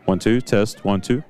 1, 2, test, 1, 2.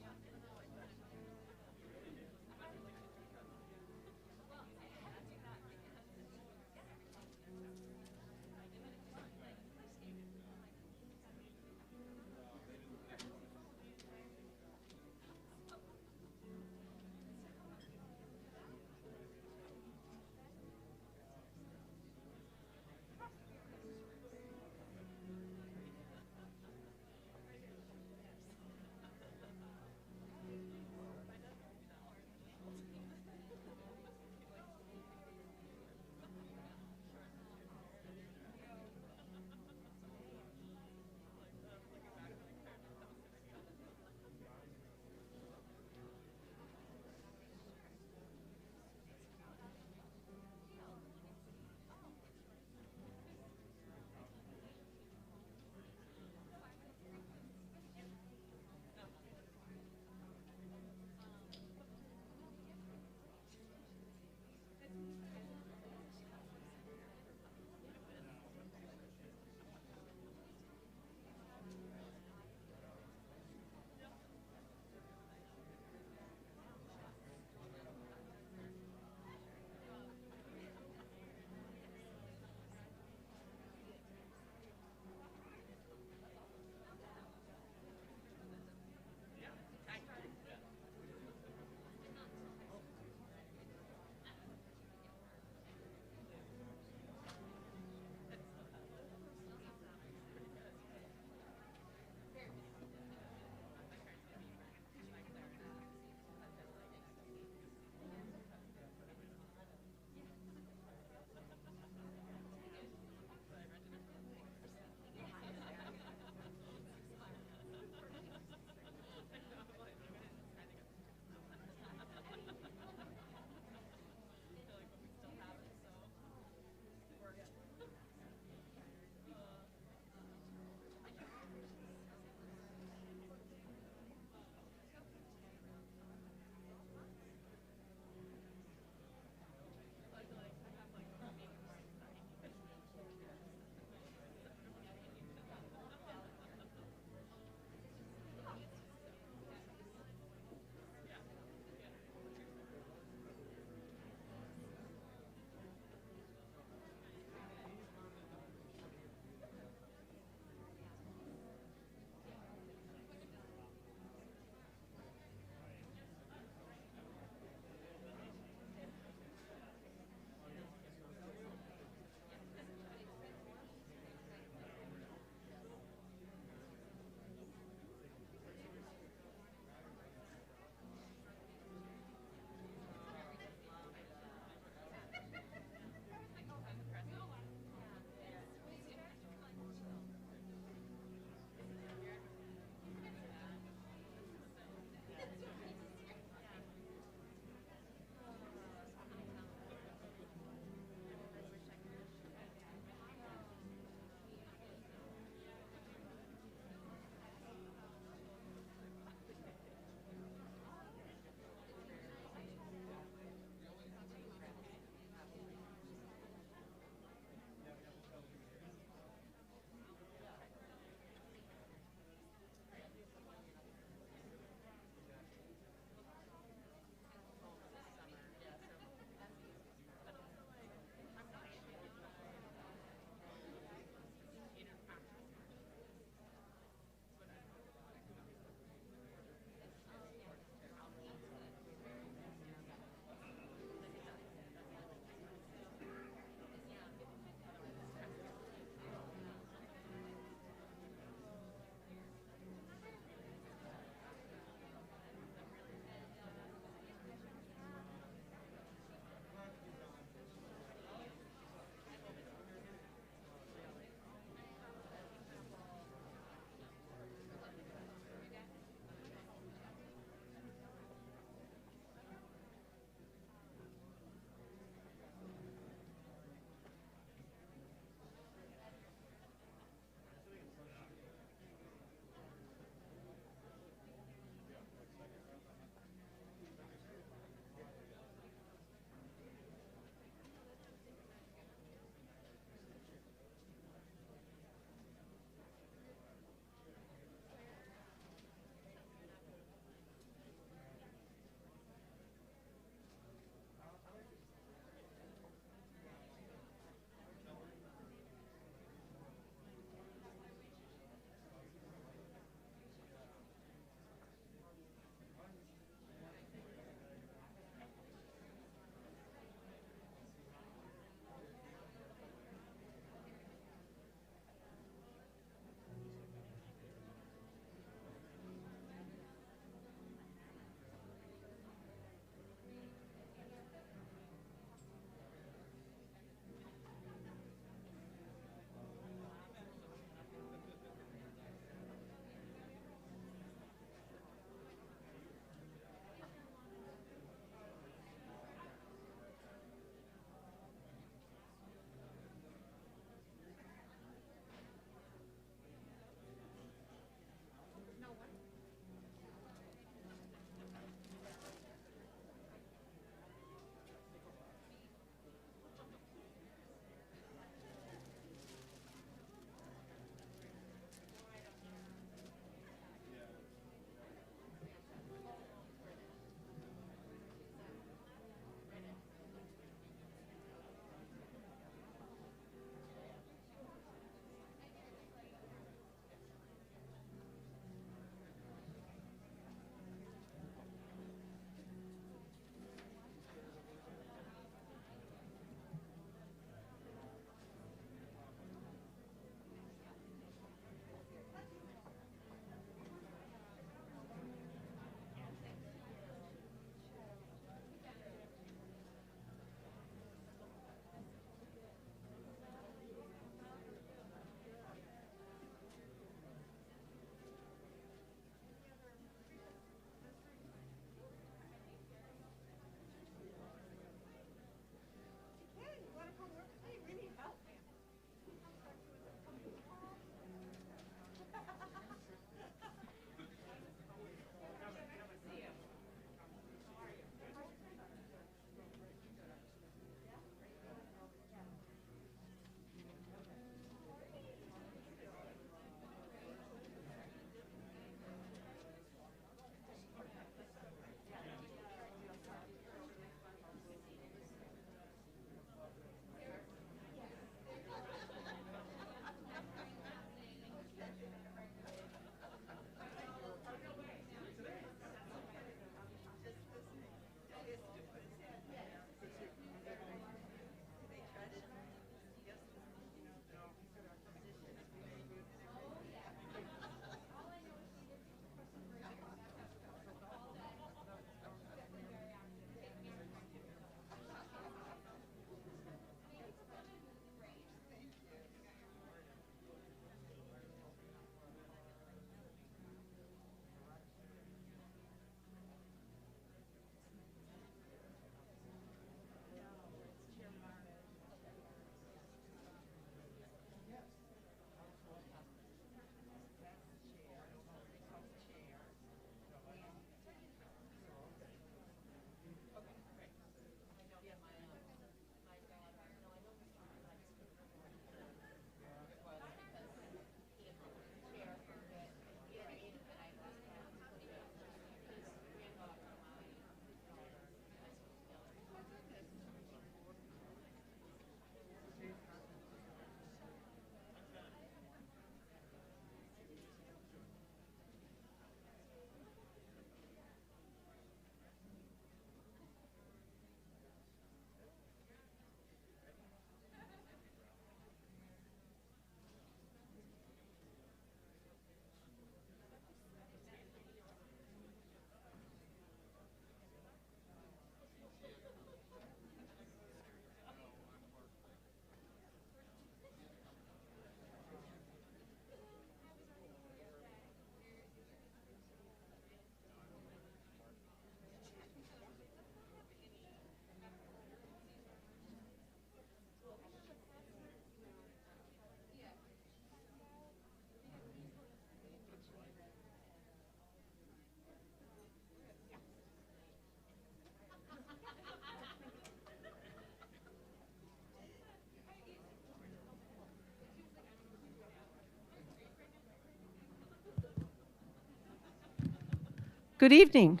Good evening.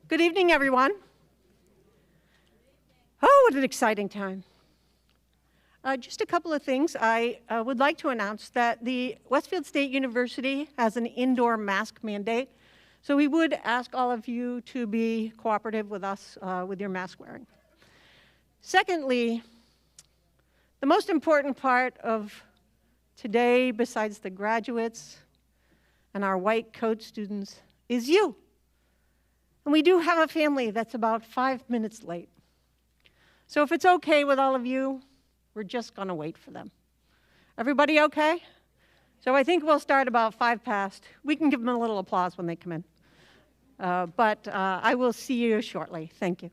Good evening, everyone. Oh, what an exciting time. Just a couple of things. I would like to announce that the Westfield State University has an indoor mask mandate. So we would ask all of you to be cooperative with us with your mask wearing. Secondly, the most important part of today, besides the graduates and our white coat students, is you. And we do have a family that's about 5 minutes late. So if it's okay with all of you, we're just going to wait for them. Everybody okay? So I think we'll start about 5 past. We can give them a little applause when they come in. But I will see you shortly. Thank you.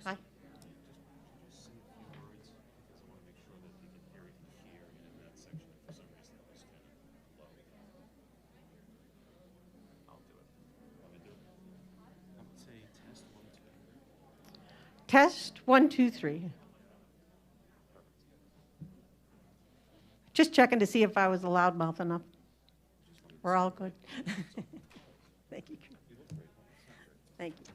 Hi. Test 1, 2, 3. Just checking to see if I was loudmouth enough. We're all good. Thank you. Thank you.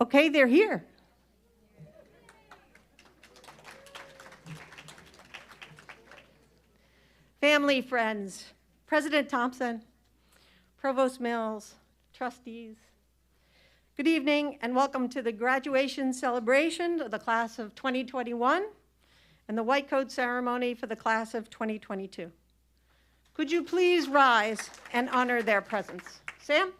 Okay, they're here. Family, friends, President Thompson, Provost Mills, trustees, good evening and welcome to the graduation celebration of the class of 2021 and the white coat ceremony for the class of 2022. Could you please rise and honor their presence? Sam?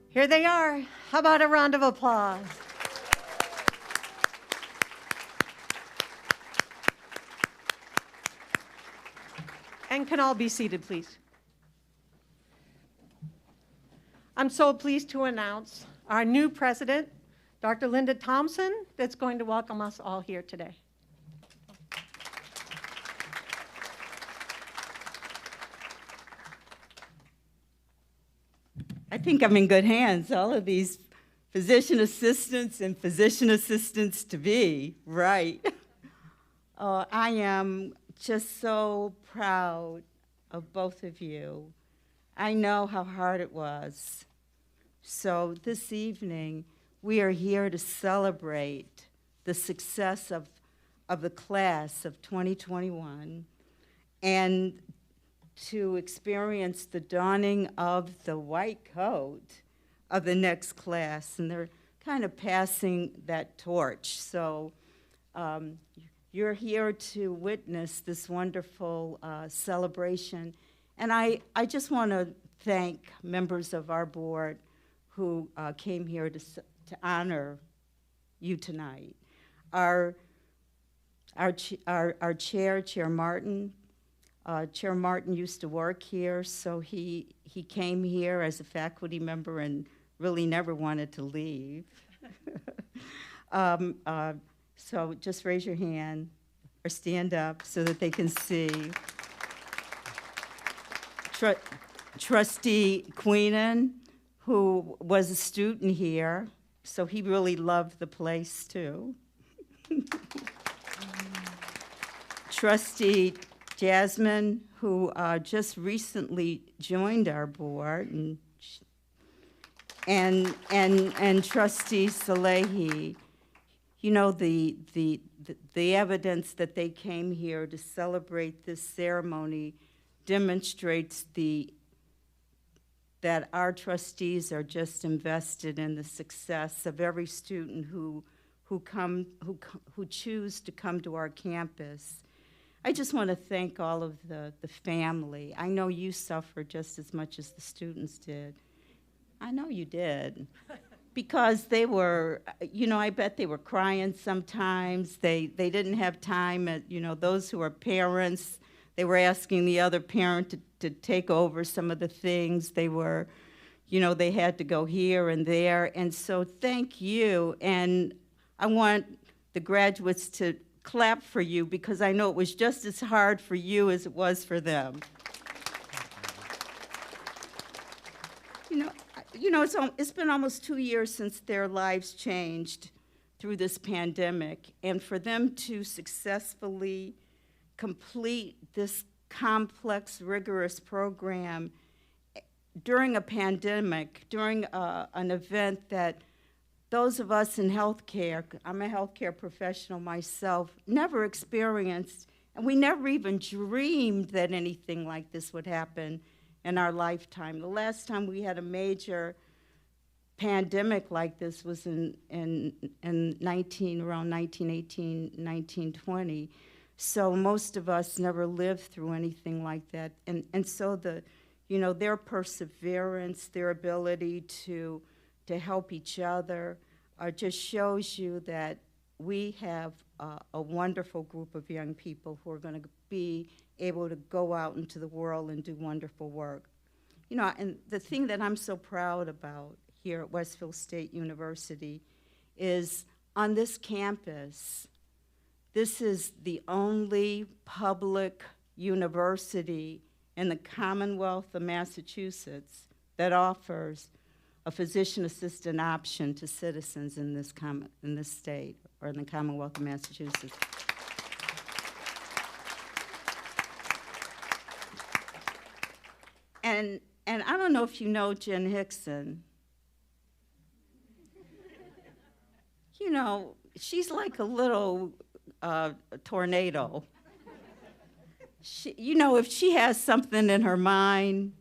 Here they are. How about a round of applause? And can all be seated, please? I'm so pleased to announce our new president, Dr. Linda Thompson, that's going to welcome us all here today. I think I'm in good hands. All of these physician assistants and physician assistants to be, right? I am just so proud of both of you. I know how hard it was. So this evening, we are here to celebrate the success of the class of 2021 and to experience the donning of the white coat of the next class, and they're kind of passing that torch. So you're here to witness this wonderful celebration, and I just want to thank members of our board who came here to honor you tonight. Our chair, Chair Martin. Chair Martin used to work here, so he came here as a faculty member and really never wanted to leave. So just raise your hand or stand up so that they can see. Trustee Queenan, who was a student here, so he really loved the place too. Trustee Jasmine, who just recently joined our board, and Trustee Salehi, you know, the evidence that they came here to celebrate this ceremony demonstrates that our trustees are just invested in the success of every student who choose to come to our campus. I just want to thank all of the family. I know you suffered just as much as the students did. I know you did. Because they were, you know, I bet they were crying sometimes. They didn't have time. Those who are parents, they were asking the other parent to take over some of the things. They were, they had to go here and there. And so thank you. And I want the graduates to clap for you because I know it was just as hard for you as it was for them. It's been almost 2 years since their lives changed through this pandemic, and for them to successfully complete this complex, rigorous program during a pandemic, during an event that those of us in healthcare, I'm a healthcare professional myself, never experienced, and we never even dreamed that anything like this would happen in our lifetime. The last time we had a major pandemic like this was in around 1918, 1920. So most of us never lived through anything like that. And so their perseverance, their ability to help each other just shows you that we have a wonderful group of young people who are going to be able to go out into the world and do wonderful work. And the thing that I'm so proud about here at Westfield State University is on this campus, this is the only public university in the Commonwealth of Massachusetts that offers a physician assistant option to citizens in this state or in the Commonwealth of Massachusetts. And I don't know if you know Jen Hickson. She's like a little tornado. If she has something in her mind,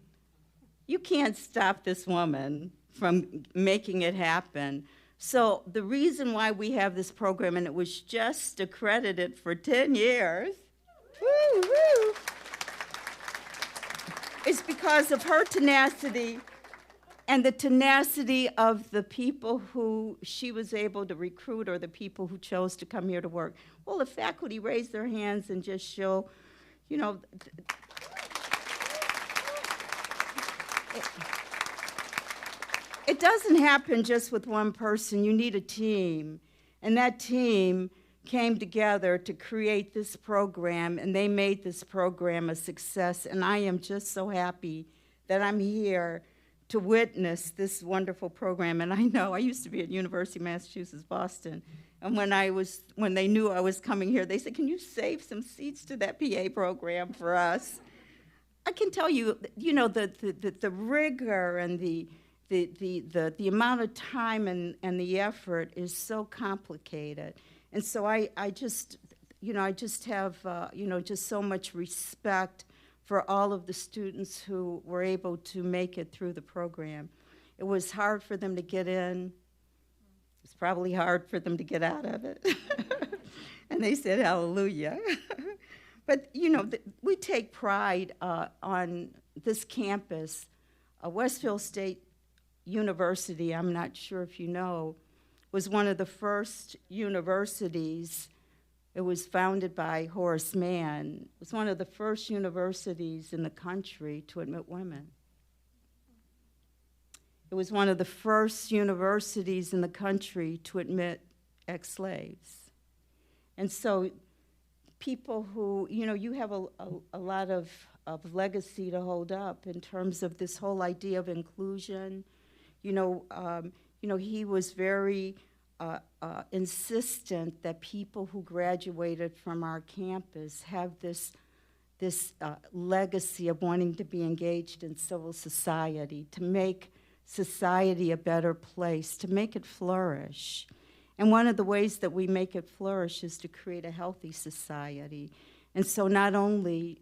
you can't stop this woman from making it happen. So the reason why we have this program, and it was just accredited for 10 years, woo, woo, is because of her tenacity and the tenacity of the people who she was able to recruit or the people who chose to come here to work. Well, the faculty raise their hands and just show, it doesn't happen just with one person. You need a team. And that team came together to create this program, and they made this program a success. And I am just so happy that I'm here to witness this wonderful program. And I know I used to be at University of Massachusetts, Boston. And when they knew I was coming here, they said, "Can you save some seats to that PA program for us?" I can tell you, the rigor and the amount of time and the effort is so complicated. And so I just have, just so much respect for all of the students who were able to make it through the program. It was hard for them to get in. It's probably hard for them to get out of it. And they said, hallelujah. But, we take pride on this campus. Westfield State University, I'm not sure if you know, was one of the first universities. It was founded by Horace Mann. It was one of the first universities in the country to admit women. It was one of the first universities in the country to admit ex-slaves. And so people who, you have a lot of legacy to hold up in terms of this whole idea of inclusion. He was very insistent that people who graduated from our campus have this legacy of wanting to be engaged in civil society, to make society a better place, to make it flourish. And one of the ways that we make it flourish is to create a healthy society. And so not only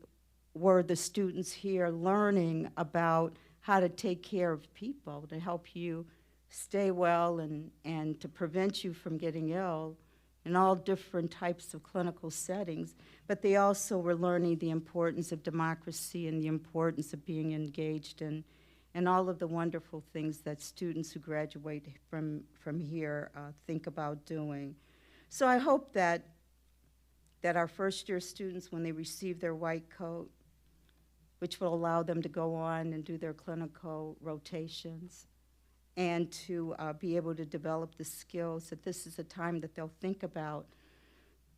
were the students here learning about how to take care of people, to help you stay well and to prevent you from getting ill in all different types of clinical settings, but they also were learning the importance of democracy and the importance of being engaged in all of the wonderful things that students who graduate from here think about doing. So I hope that our first-year students, when they receive their white coat, which will allow them to go on and do their clinical rotations, and to be able to develop the skills, that this is a time that they'll think about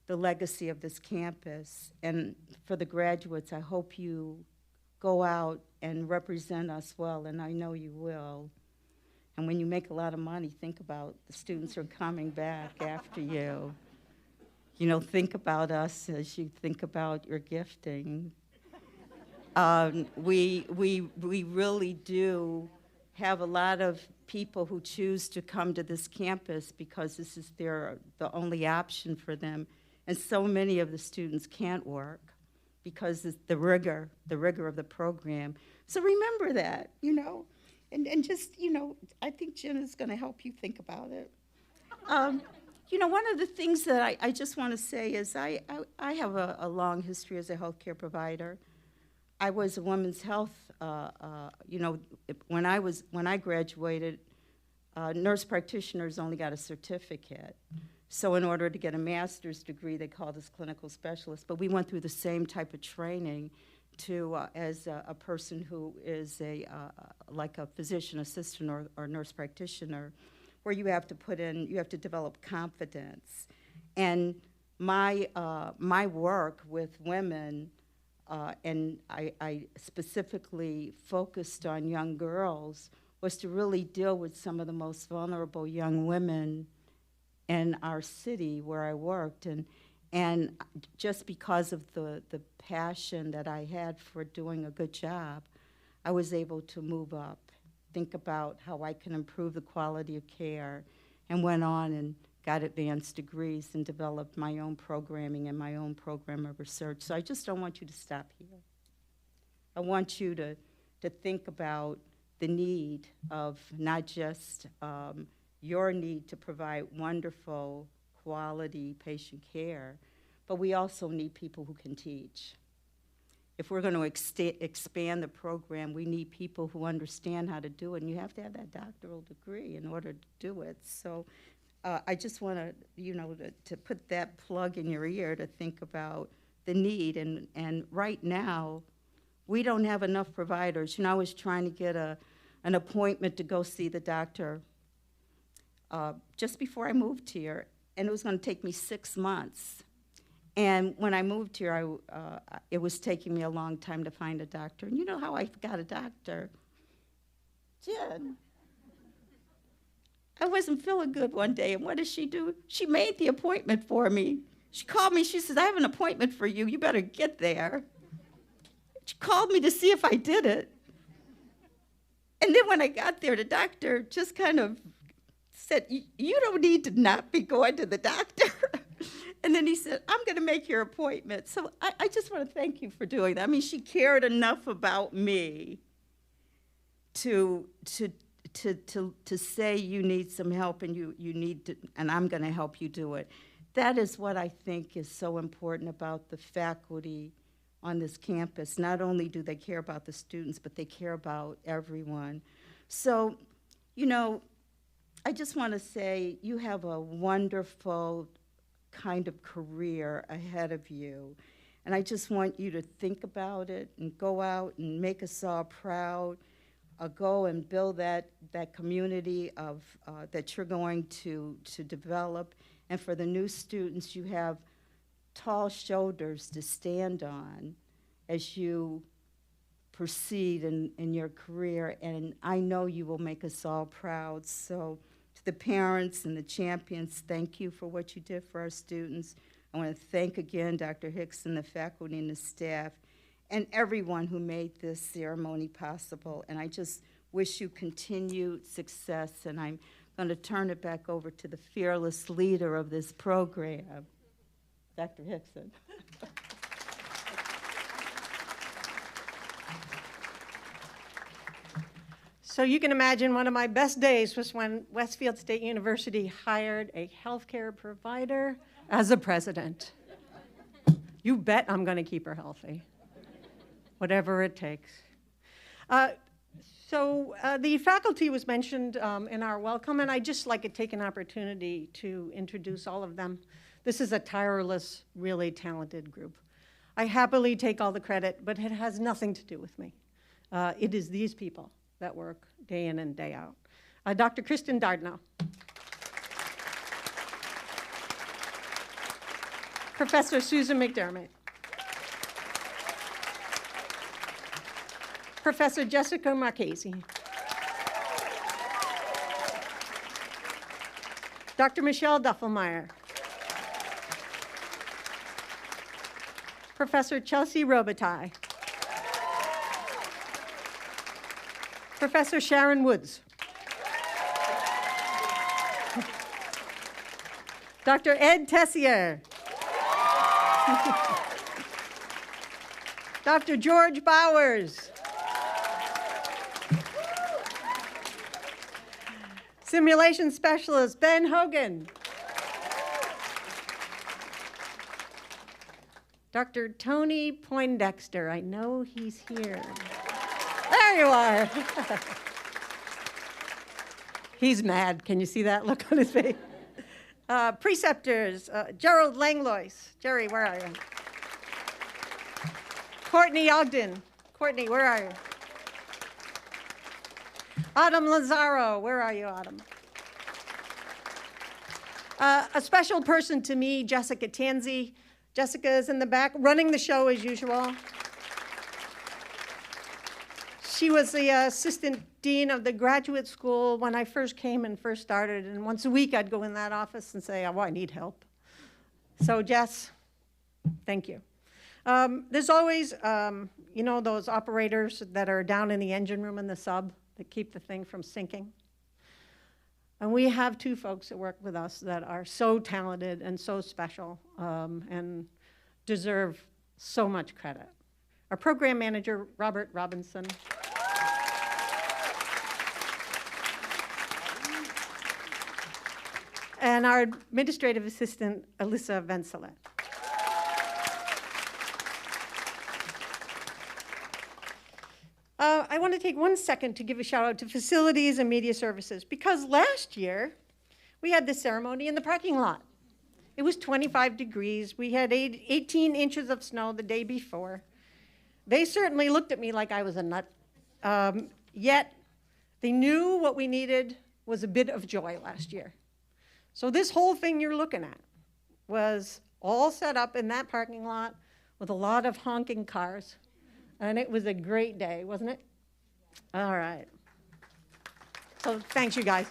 the legacy of this campus. And for the graduates, I hope you go out and represent us well, and I know you will. And when you make a lot of money, think about the students who are coming back after you. Think about us as you think about your gifting. We really do have a lot of people who choose to come to this campus because this is the only option for them. And so many of the students can't work because it's the rigor of the program. So remember that, and just, I think Jen is going to help you think about it. One of the things that I just want to say is I have a long history as a healthcare provider. I was a women's health, when I graduated, nurse practitioners only got a certificate. So in order to get a master's degree, they called us clinical specialists. But we went through the same type of training as a person who is like a physician assistant or nurse practitioner, where you have to develop confidence. And my work with women, and I specifically focused on young girls, was to really deal with some of the most vulnerable young women in our city where I worked. And just because of the passion that I had for doing a good job, I was able to move up, think about how I can improve the quality of care, and went on and got advanced degrees and developed my own programming and my own program of research. So I just don't want you to stop here. I want you to think about the need of not just your need to provide wonderful quality patient care, but we also need people who can teach. If we're going to expand the program, we need people who understand how to do it, and you have to have that doctoral degree in order to do it. So I just want to put that plug in your ear to think about the need, and right now, we don't have enough providers. I was trying to get an appointment to go see the doctor just before I moved here, and it was going to take me 6 months. And when I moved here, it was taking me a long time to find a doctor. And you know how I got a doctor? Jen. I wasn't feeling good one day, and what did she do? She made the appointment for me. She called me, she says, I have an appointment for you, you better get there. She called me to see if I did it. And then when I got there, the doctor just kind of said, you don't need to not be going to the doctor. And then he said, I'm going to make your appointment. So I just want to thank you for doing that. I mean, she cared enough about me to say you need some help and you need to, and I'm going to help you do it. That is what I think is so important about the faculty on this campus. Not only do they care about the students, but they care about everyone. So, I just want to say you have a wonderful kind of career ahead of you. And I just want you to think about it and go out and make us all proud. Go and build that community of that you're going to develop. And for the new students, you have tall shoulders to stand on as you proceed in your career. And I know you will make us all proud. So to the parents and the champions, thank you for what you did for our students. I want to thank again Dr. Hicks and the faculty and the staff and everyone who made this ceremony possible. And I just wish you continued success. And I'm going to turn it back over to the fearless leader of this program, Dr. Hickson. So you can imagine one of my best days was when Westfield State University hired a healthcare provider as a president. You bet I'm going to keep her healthy, whatever it takes. So the faculty was mentioned in our welcome, and I'd just like to take an opportunity to introduce all of them. This is a tireless, really talented group. I happily take all the credit, but it has nothing to do with me. It is these people that work day in and day out. Dr. Kristen Dardno. Professor Susan Mcdermott. Professor Jessica Marchese. Dr. Michelle Duffelmeyer. Professor Chelsea Robitaille. Professor Sharon Woods. Dr. Ed Tessier. Dr. George Bowers. Simulation Specialist Ben Hogan. Dr. Tony Poindexter, I know he's here. There you are. He's mad. Can you see that look on his face? Preceptors, Gerald Langlois. Jerry, where are you? Courtney Ogden. Courtney, where are you? Autumn Lazaro, where are you, Autumn? A special person to me, Jessica Tanzi. Jessica is in the back, running the show as usual. She was the assistant dean of the graduate school when I first came and first started, and once a week I'd go in that office and say, oh, I need help. So Jess, thank you. There's always, you know, those operators that are down in the engine room in the sub that keep the thing from sinking. And we have two folks that work with us that are so talented and so special and deserve so much credit. Our program manager, Robert Robinson. And our administrative assistant, Alyssa Vencelet. I want to take 1 second to give a shout out to facilities and media services, because last year we had this ceremony in the parking lot. It was 25 degrees. We had 18 inches of snow the day before. They certainly looked at me like I was a nut, yet they knew what we needed was a bit of joy last year. So this whole thing you're looking at was all set up in that parking lot with a lot of honking cars. And it was a great day, wasn't it? All right. So thanks, you guys.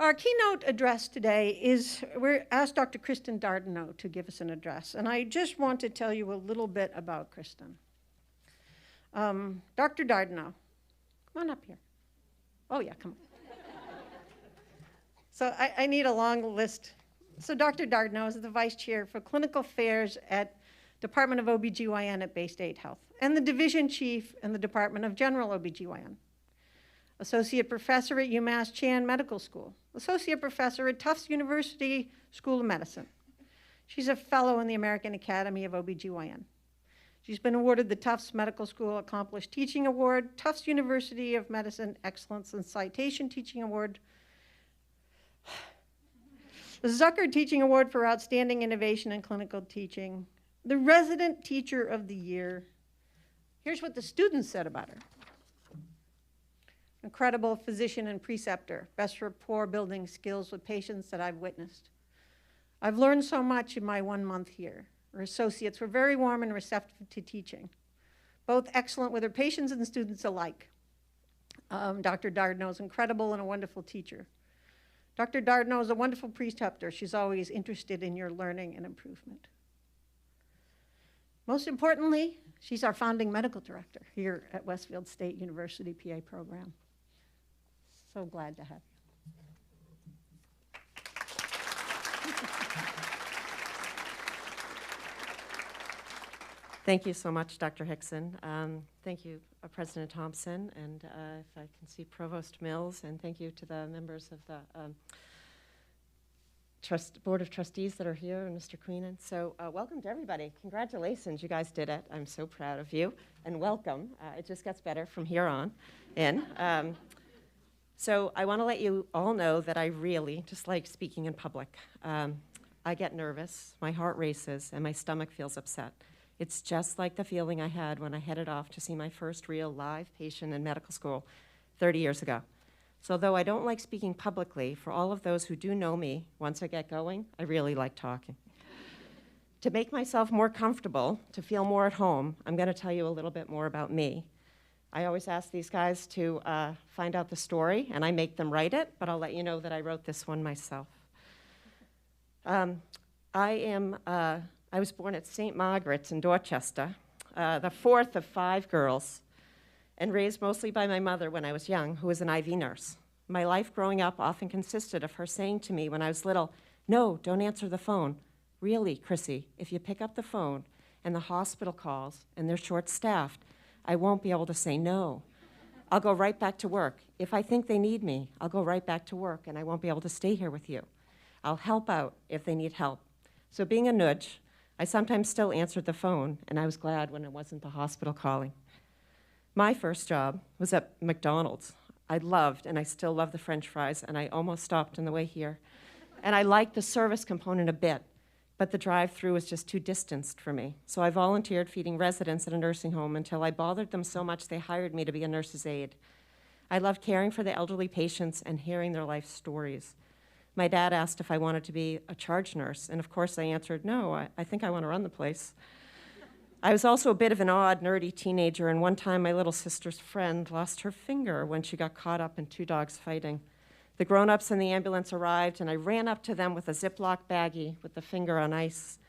Our keynote address today is, we're asked Dr. Kristen Dardenau to give us an address. And I just want to tell you a little bit about Kristen. Dr. Dardenau, come on up here. Oh yeah, come on. So I need a long list. So Dr. Dardenau is the vice chair for clinical affairs at Department of OBGYN at Bay State Health, and the division chief in the Department of General OBGYN. Associate professor at UMass Chan Medical School. Associate professor at Tufts University School of Medicine. She's a fellow in the American Academy of OBGYN. She's been awarded the Tufts Medical School Accomplished Teaching Award, Tufts University of Medicine Excellence and Citation Teaching Award, the Zucker Teaching Award for Outstanding Innovation in Clinical Teaching, the Resident Teacher of the Year. Here's what the students said about her. Incredible physician and preceptor, best rapport building skills with patients that I've witnessed. I've learned so much in my 1 month here. Her associates were very warm and receptive to teaching, both excellent with her patients and students alike. Dr. Dardenau is incredible and a wonderful teacher. Dr. Dardenau is a wonderful preceptor. She's always interested in your learning and improvement. Most importantly, she's our founding medical director here at Westfield State University PA program. So glad to have you. Thank you so much, Dr. Hickson. Thank you, President Thompson, and if I can see Provost Mills, and thank you to the members of the Board of Trustees that are here, and Mr. Queenan. So welcome to everybody. Congratulations, you guys did it. I'm so proud of you, and welcome. It just gets better from here on in. So I want to let you all know that I really dislike speaking in public. I get nervous, my heart races, and my stomach feels upset. It's just like the feeling I had when I headed off to see my first real live patient in medical school 30 years ago. So though I don't like speaking publicly, for all of those who do know me, once I get going, I really like talking. To make myself more comfortable, to feel more at home, I'm going to tell you a little bit more about me. I always ask these guys to find out the story, and I make them write it, but I'll let you know that I wrote this one myself. I was born at St. Margaret's in Dorchester, the fourth of 5 girls. and raised mostly by my mother when I was young, who was an IV nurse. My life growing up often consisted of her saying to me when I was little, "No, don't answer the phone. Really, Chrissy, if you pick up the phone and the hospital calls and they're short-staffed, I won't be able to say no. I'll go right back to work. If I think they need me, I'll go right back to work and I won't be able to stay here with you. I'll help out if they need help." So being a nudge, I sometimes still answered the phone, and I was glad when it wasn't the hospital calling. My first job was at McDonald's. I loved, and I still love, the French fries, and I almost stopped on the way here. And I liked the service component a bit, but the drive-through was just too distanced for me. So I volunteered feeding residents at a nursing home until I bothered them so much they hired me to be a nurse's aide. I loved caring for the elderly patients and hearing their life stories. My dad asked if I wanted to be a charge nurse, and of course I answered, no, I think I want to run the place. I was also a bit of an odd, nerdy teenager, and one time my little sister's friend lost her finger when she got caught up in two dogs fighting. The grown-ups in the ambulance arrived, and I ran up to them with a Ziploc baggie with the finger on ice.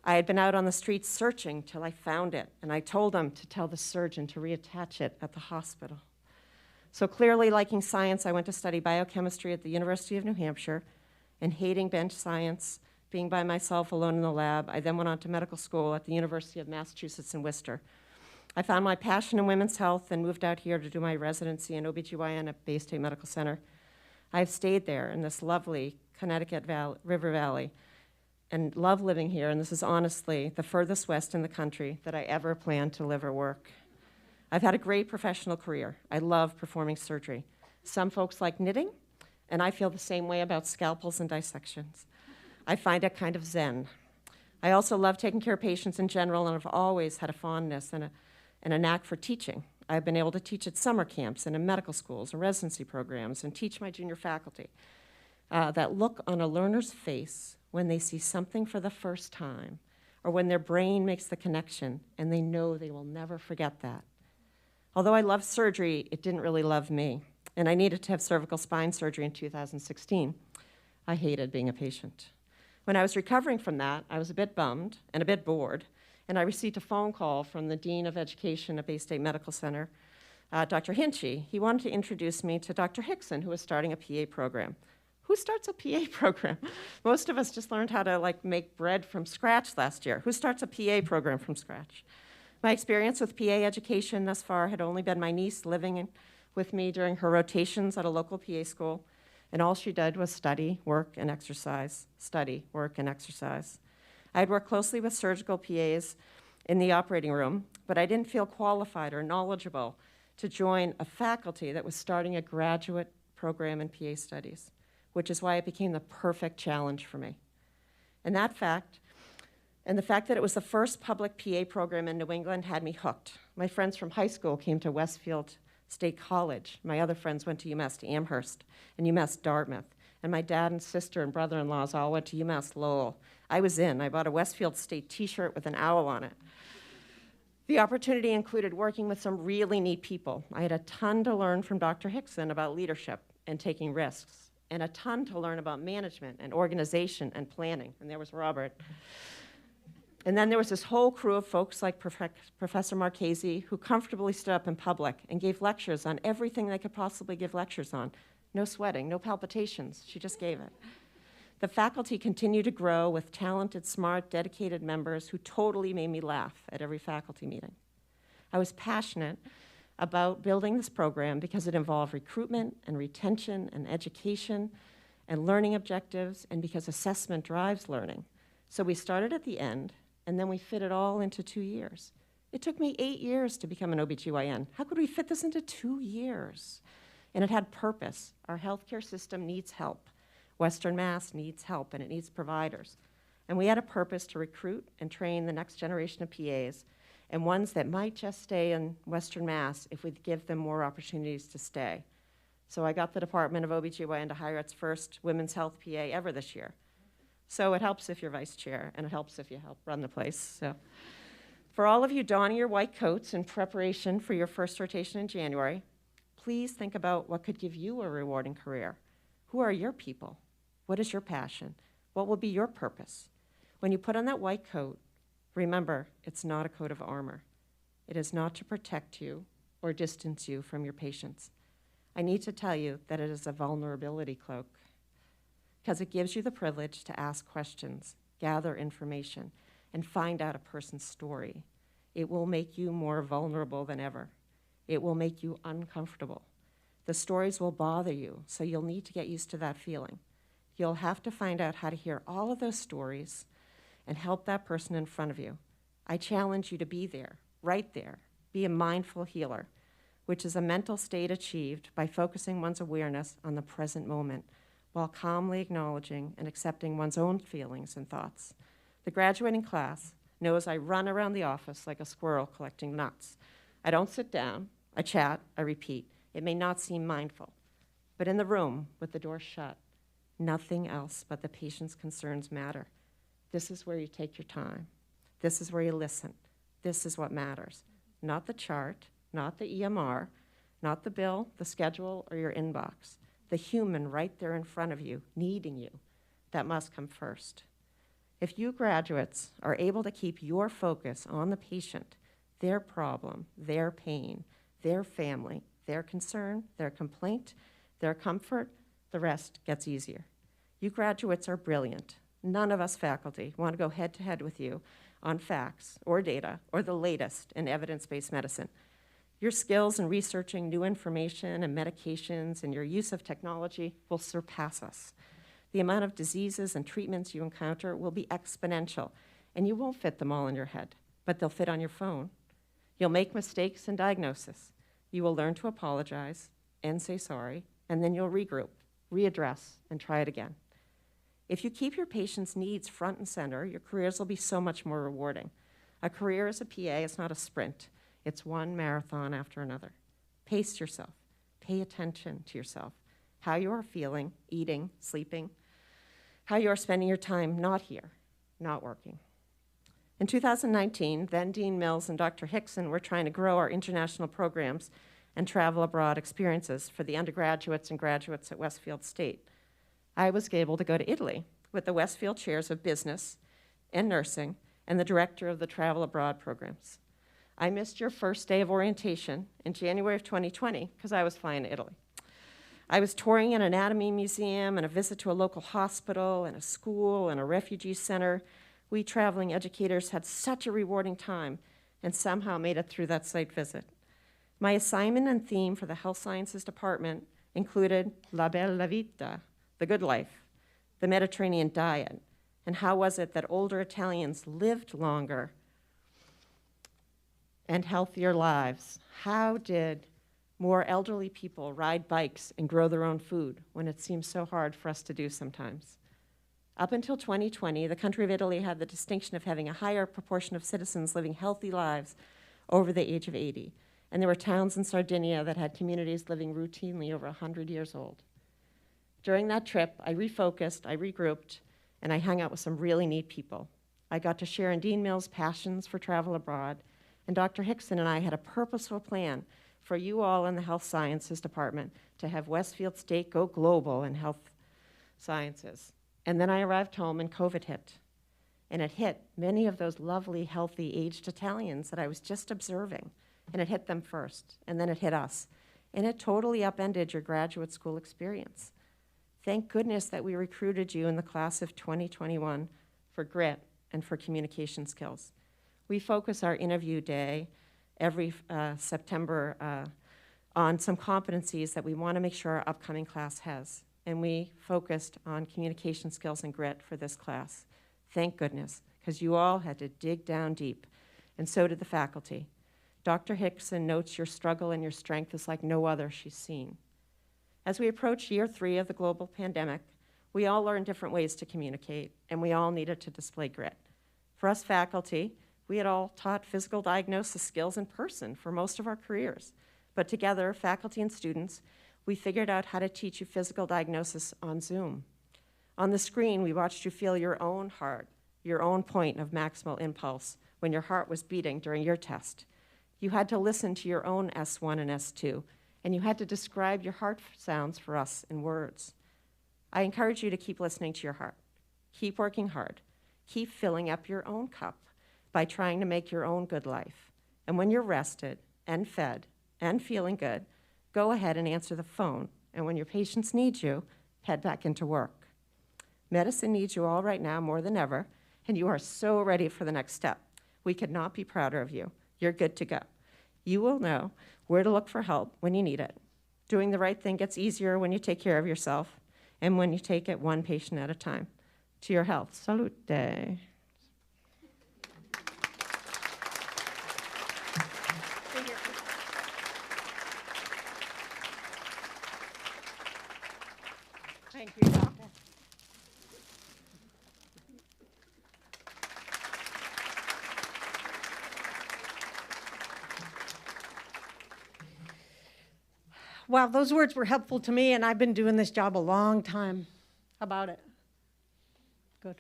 I had been out on the streets searching till I found it, and I told them to tell the surgeon to reattach it at the hospital. So clearly liking science, I went to study biochemistry at the University of New Hampshire, and hating bench science, being by myself alone in the lab, I then went on to medical school at the University of Massachusetts in Worcester. I found my passion in women's health and moved out here to do my residency in OBGYN at Bay State Medical Center. I've stayed there in this lovely Connecticut River Valley and love living here, and this is honestly the furthest west in the country that I ever planned to live or work. I've had a great professional career. I love performing surgery. Some folks like knitting, and I feel the same way about scalpels and dissections. I find it kind of zen. I also love taking care of patients in general, and I've always had a fondness and a knack for teaching. I've been able to teach at summer camps and in medical schools and residency programs and teach my junior faculty. That look on a learner's face when they see something for the first time or when their brain makes the connection and they know they will never forget that. Although I loved surgery, it didn't really love me, and I needed to have cervical spine surgery in 2016. I hated being a patient. When I was recovering from that, I was a bit bummed and a bit bored, and I received a phone call from the Dean of Education at Bay State Medical Center, Dr. Hinchy. He wanted to introduce me to Dr. Hickson, who was starting a PA program. Who starts a PA program? Most of us just learned how to make bread from scratch last year. Who starts a PA program from scratch? My experience with PA education thus far had only been my niece living with me during her rotations at a local PA school, and all she did was study, work, and exercise, study, work, and exercise. I had worked closely with surgical PAs in the operating room, but I didn't feel qualified or knowledgeable to join a faculty that was starting a graduate program in PA studies, which is why it became the perfect challenge for me. And the fact that it was the first public PA program in New England had me hooked. My friends from high school came to Westfield State College. My other friends went to UMass Amherst and UMass Dartmouth. And my dad and sister and brother-in-laws all went to UMass Lowell. I was in. I bought a Westfield State t-shirt with an owl on it. The opportunity included working with some really neat people. I had a ton to learn from Dr. Hickson about leadership and taking risks, and a ton to learn about management and organization and planning. And there was Robert. And then there was this whole crew of folks like Professor Marchese, who comfortably stood up in public and gave lectures on everything they could possibly give lectures on. No sweating, no palpitations, she just gave it. The faculty continued to grow with talented, smart, dedicated members who totally made me laugh at every faculty meeting. I was passionate about building this program because it involved recruitment and retention and education and learning objectives, and because assessment drives learning. So we started at the end, and then we fit it all into 2 years. It took me 8 years to become an OBGYN. How could we fit this into 2 years? And it had purpose. Our healthcare system needs help. Western Mass needs help, and it needs providers. And we had a purpose to recruit and train the next generation of PAs, and ones that might just stay in Western Mass if we give them more opportunities to stay. So I got the Department of OBGYN to hire its first women's health PA ever this year. So it helps if you're vice chair, and it helps if you help run the place. So for all of you donning your white coats in preparation for your first rotation in January, please think about what could give you a rewarding career. Who are your people? What is your passion? What will be your purpose? When you put on that white coat, remember, it's not a coat of armor. It is not to protect you or distance you from your patients. I need to tell you that it is a vulnerability cloak because it gives you the privilege to ask questions, gather information, and find out a person's story. It will make you more vulnerable than ever. It will make you uncomfortable. The stories will bother you, so you'll need to get used to that feeling. You'll have to find out how to hear all of those stories and help that person in front of you. I challenge you to be there, right there. Be a mindful healer, which is a mental state achieved by focusing one's awareness on the present moment while calmly acknowledging and accepting one's own feelings and thoughts. The graduating class knows I run around the office like a squirrel collecting nuts. I don't sit down, I chat, I repeat. It may not seem mindful, but in the room with the door shut, nothing else but the patient's concerns matter. This is where you take your time. This is where you listen. This is what matters. Not the chart, not the EMR, not the bill, the schedule, or your inbox. The human right there in front of you, needing you. That must come first. If you graduates are able to keep your focus on the patient, their problem, their pain, their family, their concern, their complaint, their comfort, the rest gets easier. You graduates are brilliant. None of us faculty want to go head to head with you on facts or data or the latest in evidence-based medicine. Your skills in researching new information and medications and your use of technology will surpass us. The amount of diseases and treatments you encounter will be exponential, and you won't fit them all in your head, but they'll fit on your phone. You'll make mistakes in diagnosis. You will learn to apologize and say sorry, and then you'll regroup, readdress, and try it again. If you keep your patients' needs front and center, your careers will be so much more rewarding. A career as a PA is not a sprint. It's one marathon after another. Pace yourself. Pay attention to yourself, how you are feeling, eating, sleeping, how you are spending your time not here, not working. In 2019, then Dean Mills and Dr. Hickson were trying to grow our international programs and travel abroad experiences for the undergraduates and graduates at Westfield State. I was able to go to Italy with the Westfield chairs of business and nursing and the director of the travel abroad programs. I missed your first day of orientation in January of 2020 because I was flying to Italy. I was touring an anatomy museum and a visit to a local hospital and a school and a refugee center. We traveling educators had such a rewarding time and somehow made it through that site visit. My assignment and theme for the Health Sciences Department included La Bella Vita, the good life, the Mediterranean diet, and how was it that older Italians lived longer and healthier lives? How did more elderly people ride bikes and grow their own food when it seems so hard for us to do sometimes? Up until 2020, the country of Italy had the distinction of having a higher proportion of citizens living healthy lives over the age of 80. And there were towns in Sardinia that had communities living routinely over 100 years old. During that trip, I refocused, I regrouped, and I hung out with some really neat people. I got to share in Dean Mills' passions for travel abroad, and Dr. Hickson and I had a purposeful plan for you all in the Health Sciences Department to have Westfield State go global in health sciences. And then I arrived home and COVID hit. And it hit many of those lovely, healthy, aged Italians that I was just observing. And it hit them first, and then it hit us. And it totally upended your graduate school experience. Thank goodness that we recruited you in the class of 2021 for grit and for communication skills. We focus our interview day every September on some competencies that we want to make sure our upcoming class has. And we focused on communication skills and grit for this class. Thank goodness, because you all had to dig down deep, and so did the faculty. Dr. Hickson notes your struggle and your strength is like no other she's seen. As we approach year 3 of the global pandemic, we all learned different ways to communicate, and we all needed to display grit. For us faculty, we had all taught physical diagnosis skills in person for most of our careers. But together, faculty and students, we figured out how to teach you physical diagnosis on Zoom. On the screen, we watched you feel your own heart, your own point of maximal impulse when your heart was beating during your test. You had to listen to your own S1 and S2, and you had to describe your heart sounds for us in words. I encourage you to keep listening to your heart. Keep working hard. Keep filling up your own cup by trying to make your own good life. And when you're rested and fed and feeling good, go ahead and answer the phone. And when your patients need you, head back into work. Medicine needs you all right now more than ever, and you are so ready for the next step. We could not be prouder of you. You're good to go. You will know where to look for help when you need it. Doing the right thing gets easier when you take care of yourself and when you take it one patient at a time. To your health. Salute. Thank you, Doctor. Wow, those words were helpful to me, and I've been doing this job a long time. How about it? Good.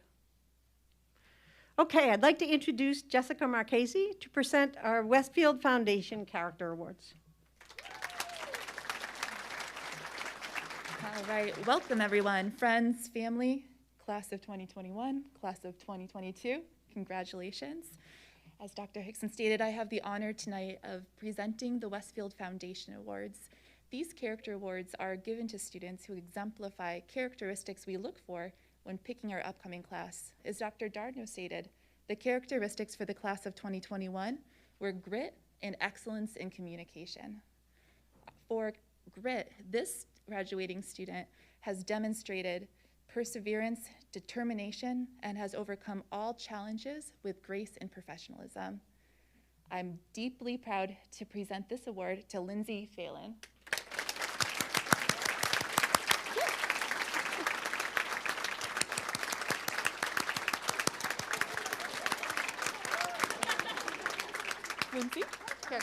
Okay, I'd like to introduce Jessica Marchese to present our Westfield Foundation Character Awards. All right, welcome everyone, friends, family, class of 2021, class of 2022, congratulations. As Dr. Hickson stated, I have the honor tonight of presenting the Westfield Foundation Awards. These character awards are given to students who exemplify characteristics we look for when picking our upcoming class. As Dr. Dardno stated, the characteristics for the class of 2021 were grit and excellence in communication. For grit, this graduating student has demonstrated perseverance, determination, and has overcome all challenges with grace and professionalism. I'm deeply proud to present this award to Lindsay Phelan. Lindsay? Here.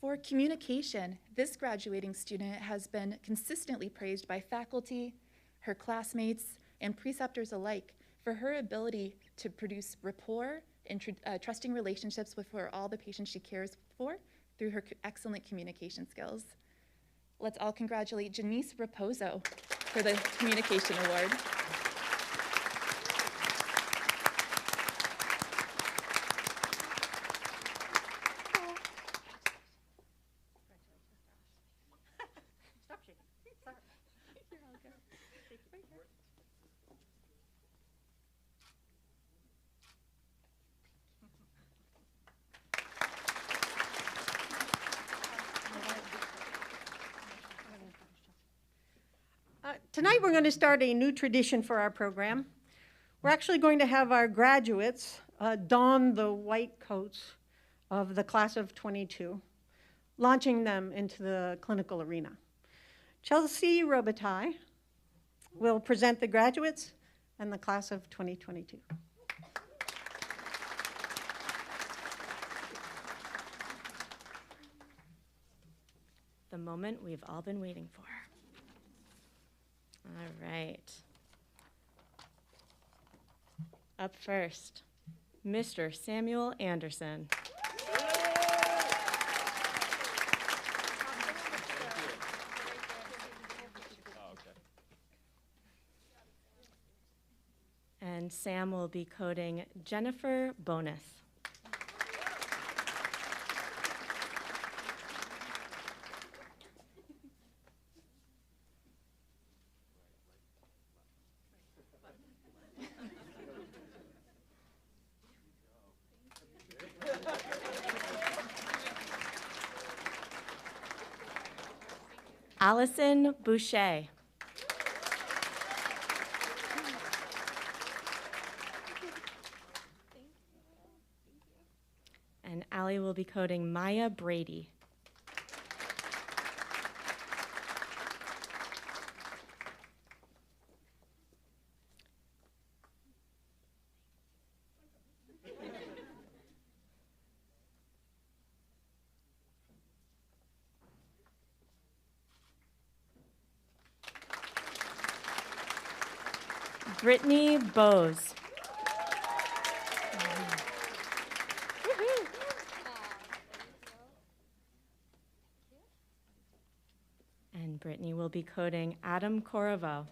For communication, this graduating student has been consistently praised by faculty, her classmates, and preceptors alike for her ability to produce rapport and trusting relationships with all the patients she cares for through her excellent communication skills. Let's all congratulate Janice Raposo for the Communication Award. Tonight we're going to start a new tradition for our program. We're actually going to have our graduates don the white coats of the class of 22, launching them into the clinical arena. Chelsea Robitaille will present the graduates and the class of 2022. The moment we've all been waiting for. All right. Up first, Mr. Samuel Anderson. And Sam will be coding Jennifer Bonus. Allison Boucher. And Allie will be coding Maya Brady. Brittany Bose. Brittany will be coding Adam Corriveau.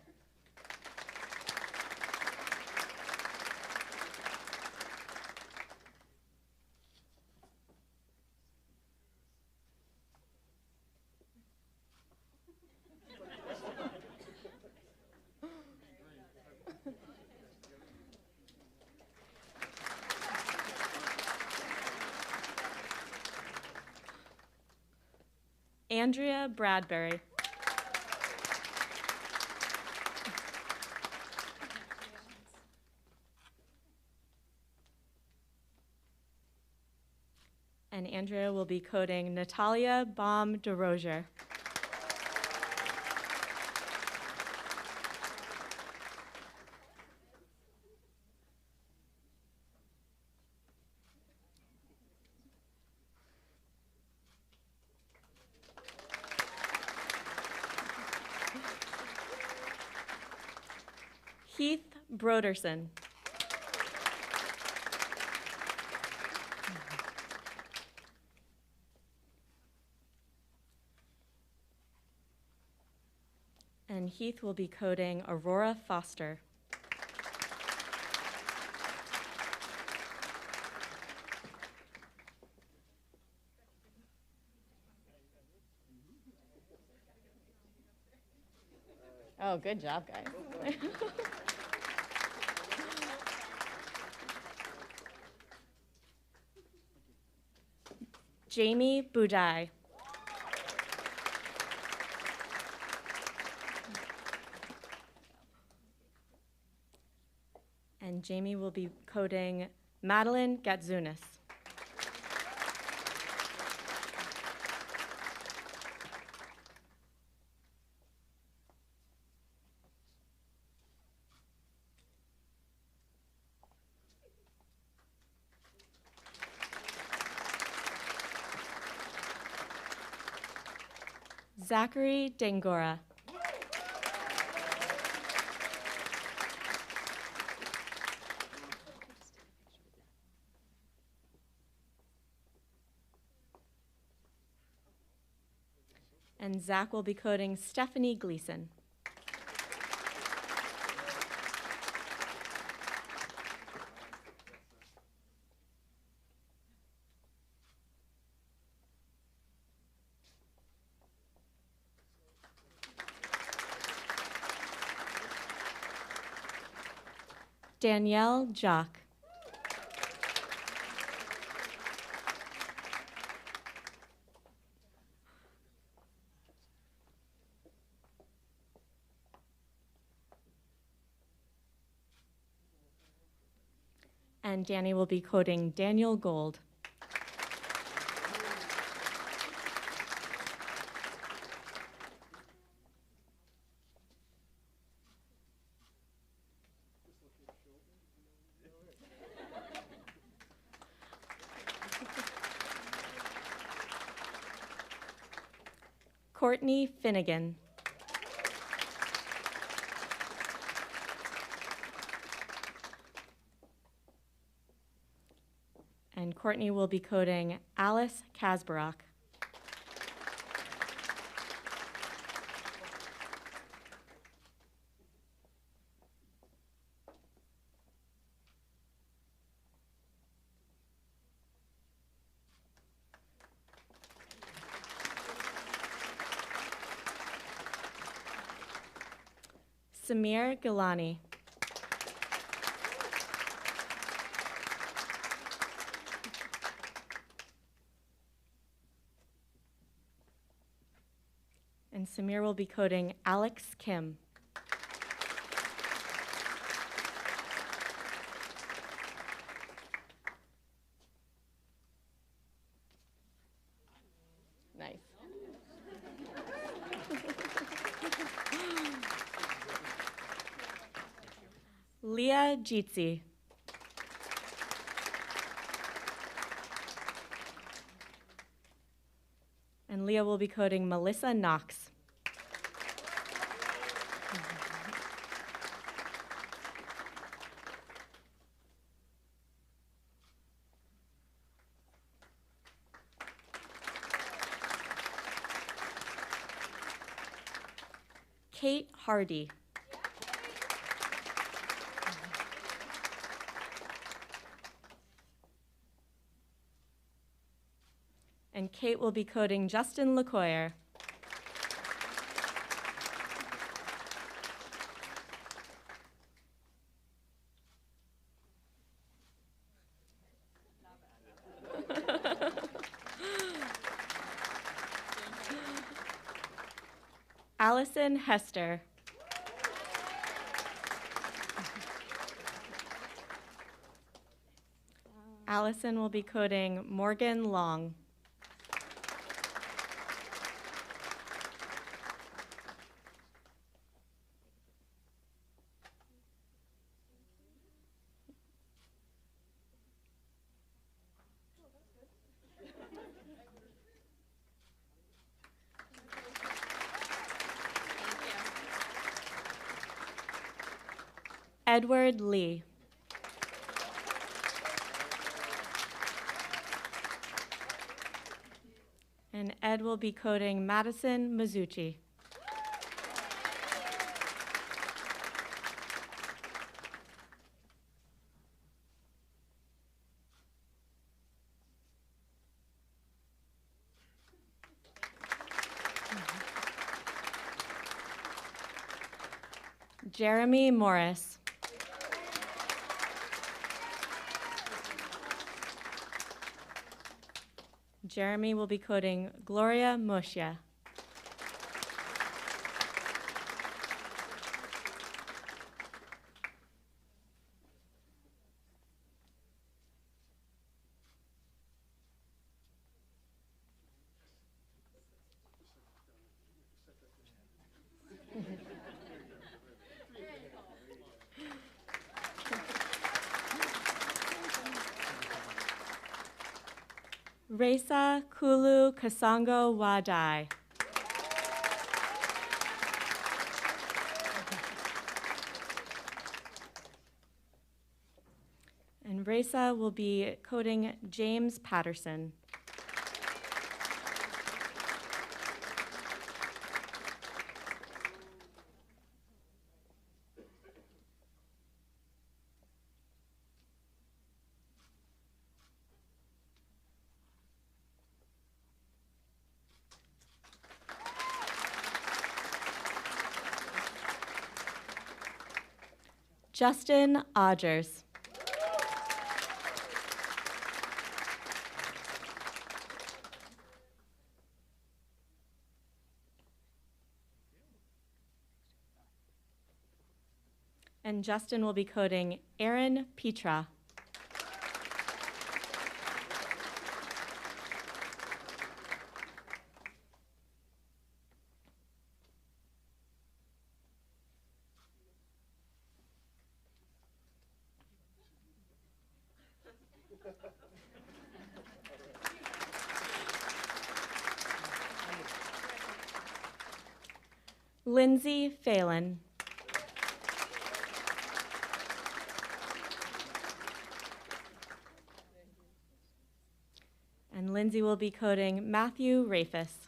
Andrea Bradbury. And Andrea will be coding Natalia Baum DeRozier. Heath Broderson. And Heath will be coding Aurora Foster. Oh, good job, guys. Jamie Budai. And Jamie will be coding Madeline Gatzunas. Zachary Dangora. And Zach will be coding Stephanie Gleason. Danielle Jock. And Danny will be coding Daniel Gold. Courtney Finnegan. And Courtney will be coding Alice Kasbarok. Samir Gilani. And Samir will be coding Alex Kim. Nice. Leah Jeetzi. And Leah will be coding Melissa Knox. Kate Hardy. And Kate will be coding Justin LeCoyer. Allison Hester. Allison will be coding Morgan Long. Edward Lee. And Ed will be coding Madison Mizuchi. Jeremy Morris. Jeremy will be coding Gloria Moshia. Resa Kulu Kasango Wadai. And Resa will be coding James Patterson. Justin Odgers. And Justin will be coding Aaron Petra. Lindsay Phelan. And Lindsay will be coding Matthew Rafus.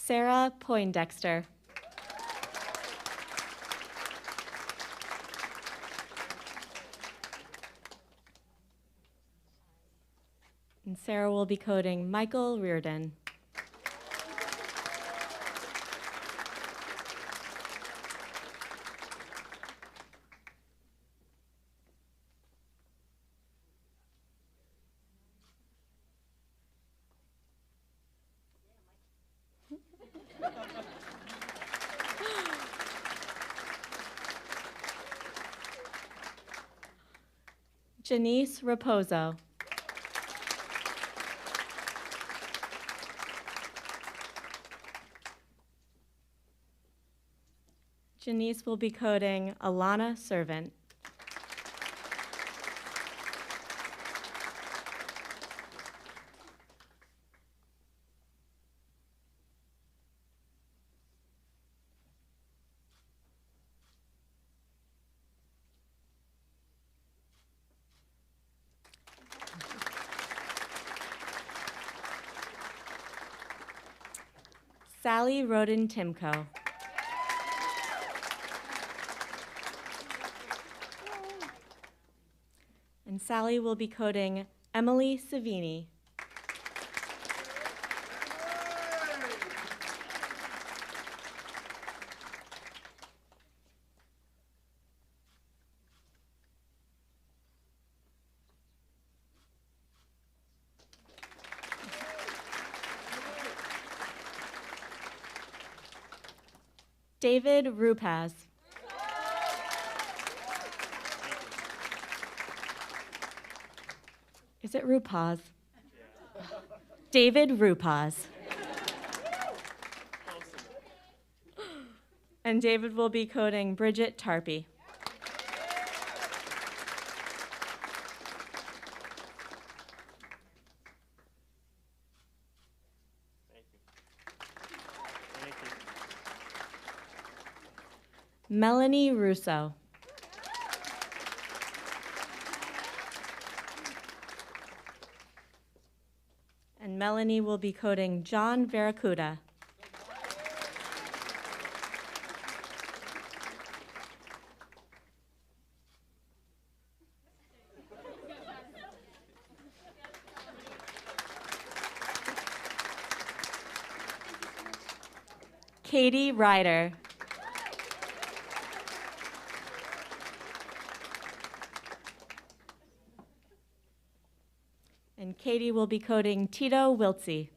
Sarah Poindexter. And Sarah will be coding Michael Reardon. Janice Raposo. Janice will be coding Alana Servant. Sally Roden-Timko. And Sally will be coding Emily Savini. David Rupaz. Is it Rupaz? David Rupaz. And David will be coding Bridget Tarpey. Melanie Russo. And Melanie will be coding John Veracuda. Katie Ryder. And Katie will be coding Tito Wiltsey.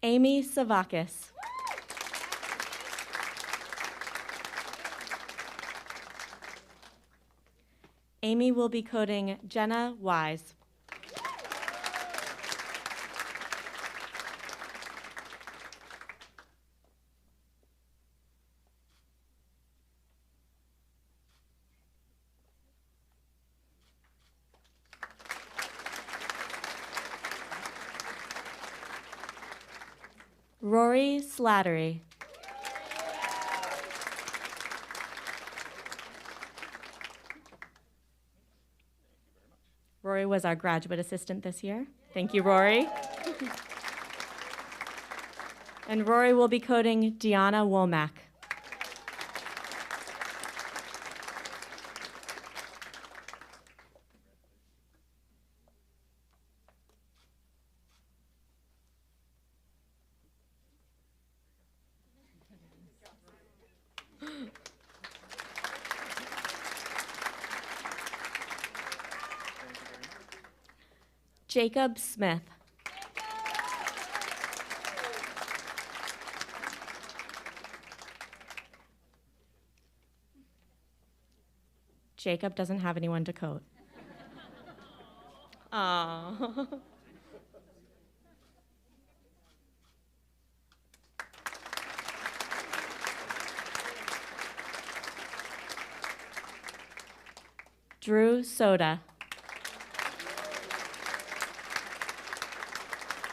Amy Savakis. Amy will be coding Jenna Wise. Rory Slattery. Rory was our graduate assistant this year. Thank you, Rory. And Rory will be coding Deanna Womack. Jacob Smith. Jacob doesn't have anyone to code. Aww. Drew Soda.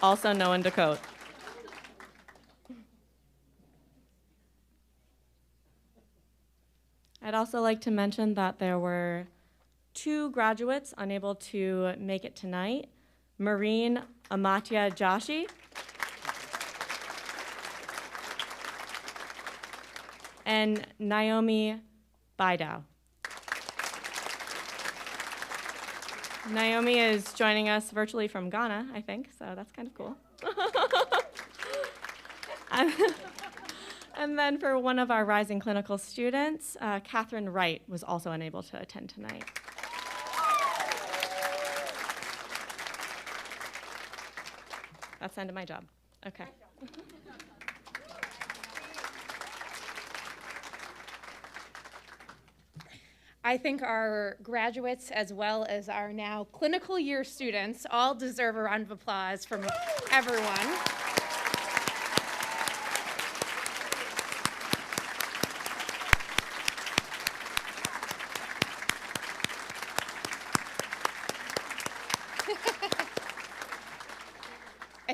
Also no one to code. I'd also like to mention that there were 2 graduates unable to make it tonight. Marine Amatya Joshi and Naomi Baidao. Naomi is joining us virtually from Ghana, I think, so that's kind of cool. And then for one of our rising clinical students, Catherine Wright was also unable to attend tonight. That's the end of my job. Okay. I think our graduates, as well as our now clinical year students, all deserve a round of applause from everyone.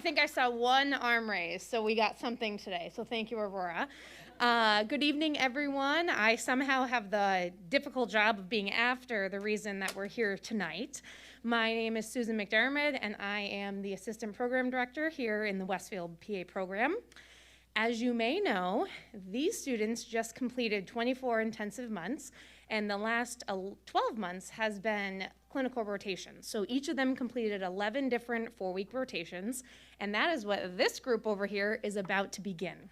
think I saw one arm raise, so we got something today. So thank you, Aurora. Good evening, everyone. I somehow have the difficult job of being after the reason that we're here tonight. My name is Susan Mcdermott, and I am the Assistant Program Director here in the Westfield PA program. As you may know, these students just completed 24 intensive months, and the last 12 months has been clinical rotations. So each of them completed 11 different 4-week rotations, and that is what this group over here is about to begin.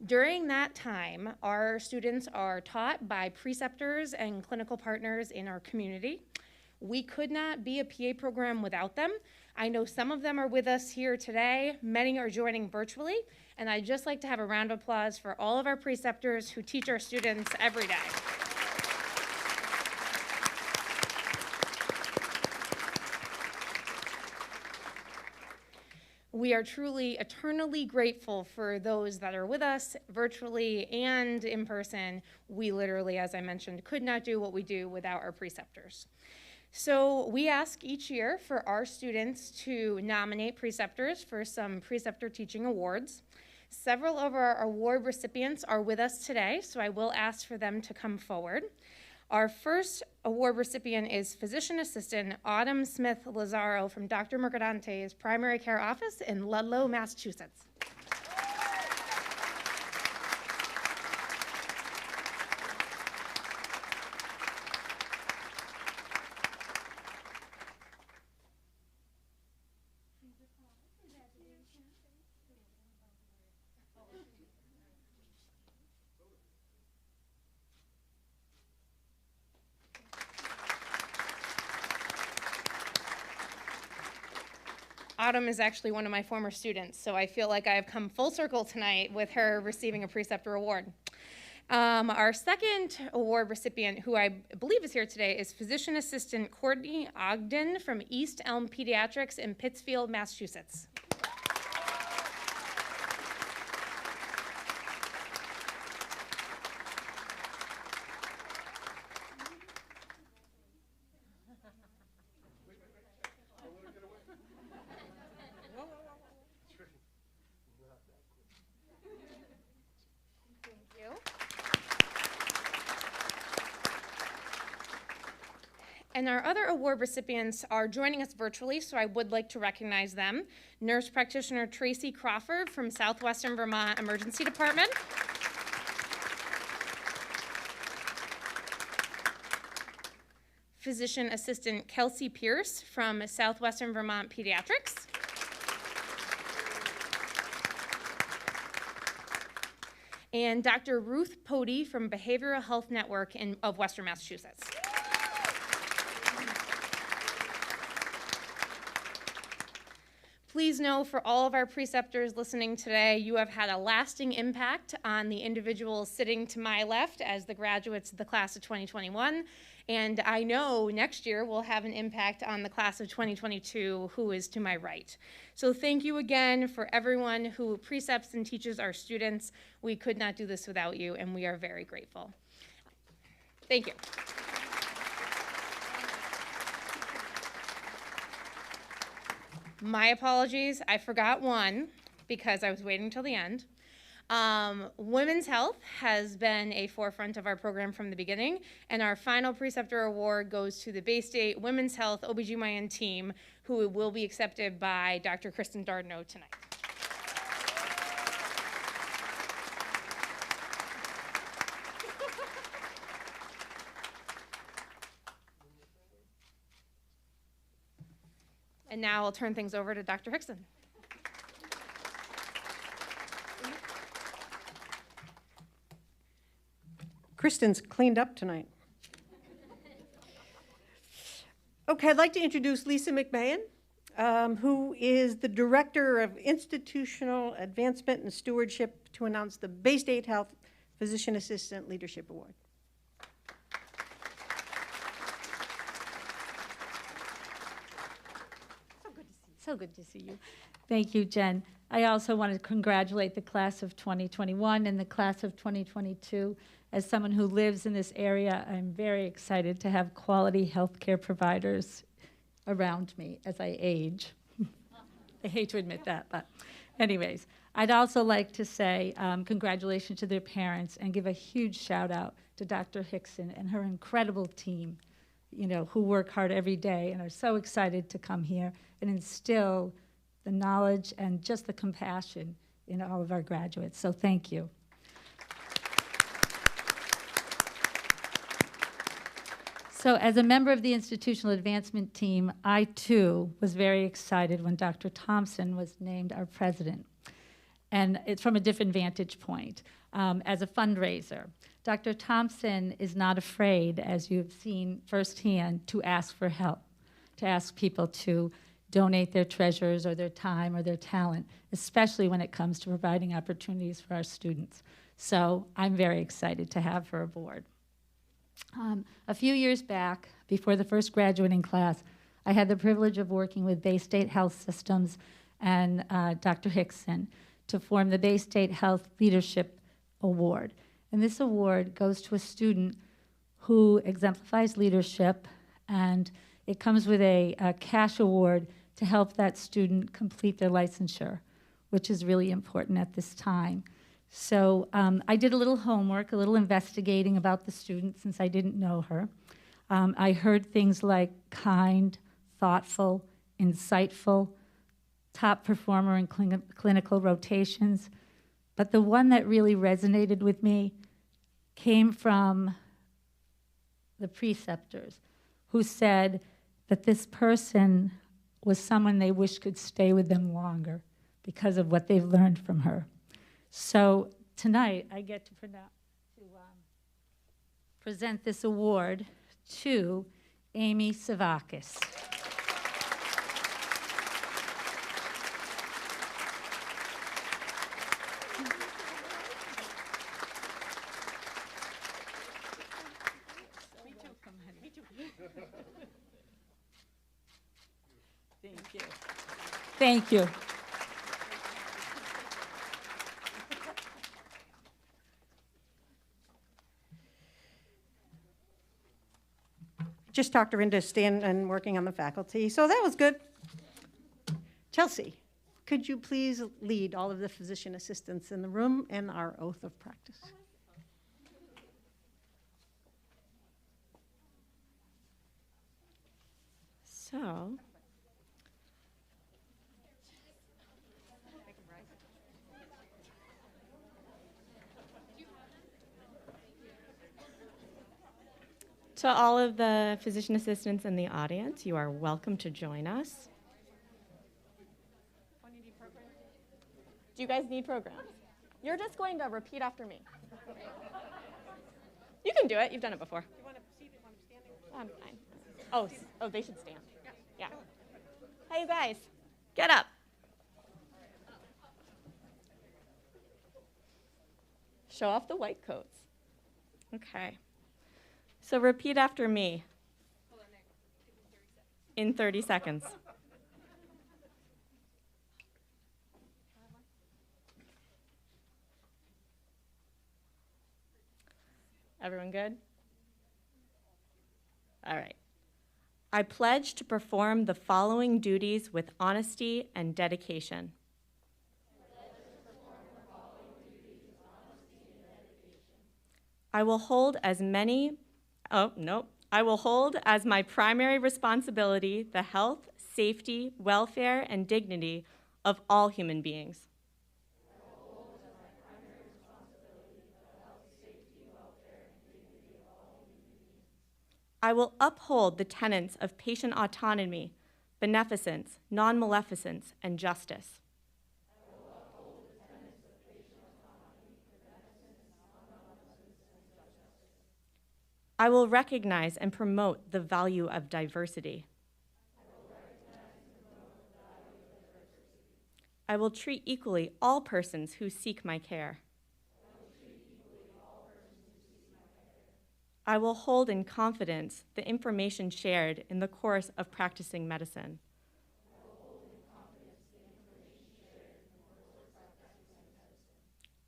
During that time, our students are taught by preceptors and clinical partners in our community. We could not be a PA program without them. I know some of them are with us here today. Many are joining virtually. And I'd just like to have a round of applause for all of our preceptors who teach our students every day. We are truly eternally grateful for those that are with us virtually and in person. We literally, as I mentioned, could not do what we do without our preceptors. So we ask each year for our students to nominate preceptors for some preceptor teaching awards. Several of our award recipients are with us today, so I will ask for them to come forward. Our first award recipient is Physician Assistant Autumn Smith Lazaro from Dr. Mercadante's Primary Care Office in Ludlow, Massachusetts. Autumn is actually one of my former students, so I feel like I have come full circle tonight with her receiving a preceptor award. Our second award recipient, who I believe is here today, is Physician Assistant Courtney Ogden from East Elm Pediatrics in Pittsfield, Massachusetts. And our other award recipients are joining us virtually, so I would like to recognize them. Nurse Practitioner Tracy Crawford from Southwestern Vermont Emergency Department. Physician Assistant Kelsey Pierce from Southwestern Vermont Pediatrics. And Dr. Ruth Pody from Behavioral Health Network of Western Massachusetts. Please know for all of our preceptors listening today, you have had a lasting impact on the individuals sitting to my left as the graduates of the class of 2021. And I know next year will have an impact on the class of 2022 who is to my right. So thank you again for everyone who precepts and teaches our students. We could not do this without you, and we are very grateful. Thank you. My apologies, I forgot one because I was waiting till the end. Women's health has been a forefront of our program from the beginning, and our final preceptor award goes to the Bay State Women's Health OBGYN team, who will be accepted by Dr. Kristen Dardenau tonight. And now I'll turn things over to Dr. Hickson. Kristen's cleaned up tonight. Okay, I'd like to introduce Lisa Mcmahon, who is the Director of Institutional Advancement and Stewardship, to announce the Bay State Health Physician Assistant Leadership Award. So good to see you. Thank you, Jen. I also want to congratulate the class of 2021 and the class of 2022. As someone who lives in this area, I'm very excited to have quality healthcare providers around me as I age. They hate to admit that, but anyways. I'd also like to say congratulations to their parents and give a huge shout out to Dr. Hickson and her incredible team, who work hard every day and are so excited to come here and instill the knowledge and just the compassion in all of our graduates. So thank you. So as a member of the institutional advancement team, I too was very excited when Dr. Thompson was named our president. And it's from a different vantage point, as a fundraiser. Dr. Thompson is not afraid, as you've seen firsthand, to ask for help, to ask people to donate their treasures or their time or their talent, especially when it comes to providing opportunities for our students. So I'm very excited to have her aboard. A few years back, before the first graduating class, I had the privilege of working with Bay State Health Systems and Dr. Hickson to form the Bay State Health Leadership Award. And this award goes to a student who exemplifies leadership, and it comes with a cash award to help that student complete their licensure, which is really important at this time. So I did a little homework, a little investigating about the student since I didn't know her. I heard things like kind, thoughtful, insightful, top performer in clinical rotations. But the one that really resonated with me came from the preceptors, who said that this person was someone they wish could stay with them longer because of what they've learned from her. So tonight, I get to present this award to Amy Savakis. Thank you. Thank you. Just talked her into staying and working on the faculty, so that was good. Chelsea, could you please lead all of the physician assistants in the room in our oath of practice? So, to all of the physician assistants in the audience, you are welcome to join us. Do you guys need programs? You're just going to repeat after me. You can do it. You've done it before. You want to see them standing? I'm fine. Oh, they should stand. Yeah. Hey, you guys, get up. Show off the white coats. Okay. So repeat after me in 30 seconds. Everyone good? All right. I pledge to perform the following duties with honesty and dedication. I will hold as my primary responsibility the health, safety, welfare, and dignity of all human beings. I will uphold the tenets of patient autonomy, beneficence, non-maleficence, and justice. I will recognize and promote the value of diversity. I will treat equally all persons who seek my care. I will hold in confidence the information shared in the course of practicing medicine.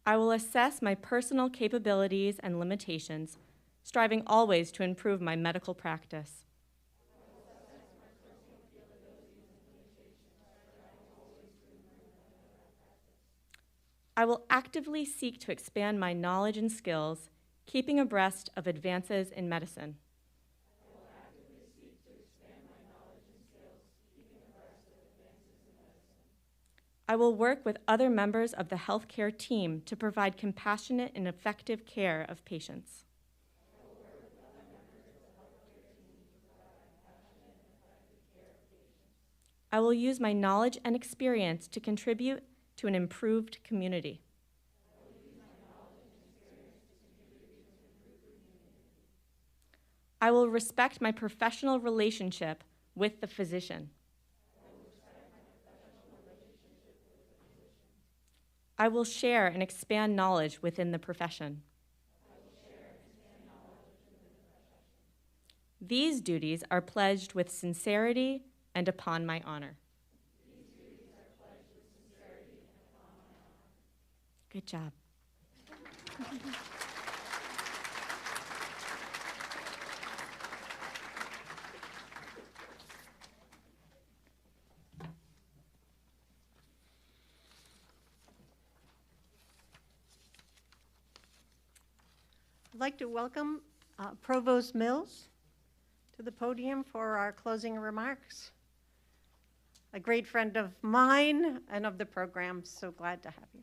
I will assess my personal capabilities and limitations, striving always to improve my medical practice. I will actively seek to expand my knowledge and skills, keeping abreast of advances in medicine. I will work with other members of the healthcare team to provide compassionate and effective care of patients. I will use my knowledge and experience to contribute to an improved community. I will respect my professional relationship with the physician. I will share and expand knowledge within the profession. These duties are pledged with sincerity and upon my honor. Good job. I'd like to welcome Provost Mills to the podium for our closing remarks. A great friend of mine and of the program, so glad to have you.